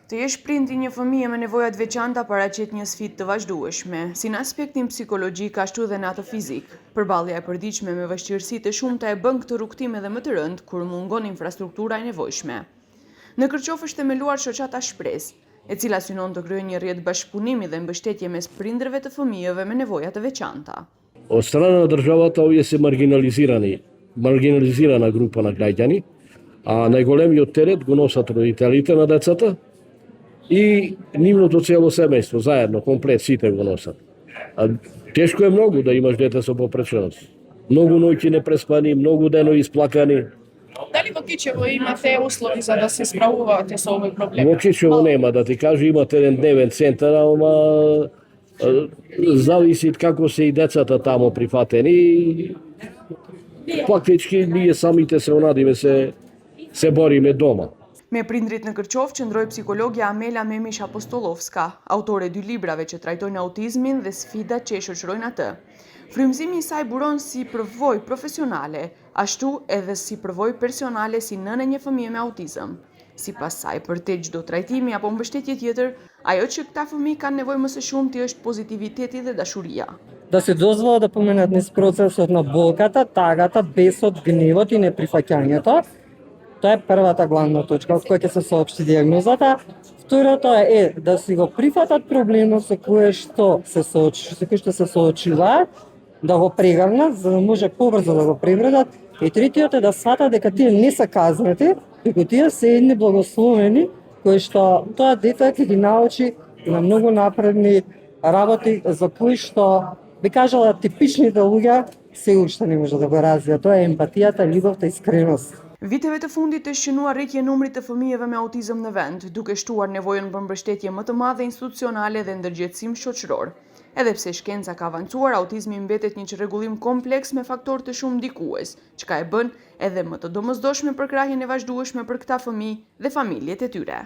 Të jesh prind i një fëmije me nevoja të veçanta paraqet një sfidë të vazhdueshme, si në aspektin psikologjik ashtu dhe në atë fizik. Përballja e përditshme me vështirësitë e shumta e bën këtë rrugtim edhe më të rënd kur mungon infrastruktura e nevojshme. Në Kërqov është themeluar shoqata Shpresë, e cila synon të krijojë një rrjet bashkëpunimi dhe mbështetje mes prindërve të fëmijëve me nevoja të veçanta. Od strana na dържавата овие се маргинализирана група на граѓани, а најголемиот терет го носат родителите на децата и нивното цело семејство, заедно, комплет, сите го носат. Тешко е многу да имаш дете со попреченост. Многу ноќи непреспани, многу денови исплакани. Дали во Кичево имате услови за да се справувате со овој проблем? Во Кичево нема, да ти кажу, имате еден дневен центар, ама зависи како се и децата тамо прифатени. Фактички ние самите се онадиме се бориме дома. Me prindrit në Kërqov qëndroi psikologja Amela Memish Apostolovska, autore dy librave që trajtojnë autizmin dhe sfidat që e shoqërojnë atë. Frymëzimi i saj buron si përvojë profesionale, ashtu edhe si përvojë personale si nënë e një fëmije me autizëm. Sipas saj, për te çdo trajtimi apo mbështetje tjetër, ajo që këta fëmijë kanë nevojë më së shumti është pozitiviteti dhe dashuria. Да се дозвола да поменат низ процесот на болката, тагата, бесот, гневот и неприфаќањето. Тоа е првата главна точка од која ќе се соопшти дијагнозата. Второто е да си го прифатат проблемот со кој што се соочуваат, да го прегрнат, за да може побрзо да го пребродат. И третиот е да сватат дека тие не се казнати, туку тие се едни благословени кои што тоа дете ќе ги научи на многу напредни работи за кои што би кажала типичните луѓе се уште не може да го развија. Тоа е емпатијата, љубовта и искреност. Viteve të fundit është shënuar rritje e numrit të fëmijëve me autizëm në vend, duke shtuar nevojën për mbështetje më të madhe institucionale dhe ndërgjegjësim shoqëror. Edhe pse shkenca ka avancuar, autizmi mbetet një çrregullim kompleks me faktorë të shumë ndikues, çka e bën edhe më të domosdoshme për krahjen e vazhdueshme për këta fëmijë dhe familjet e tyre.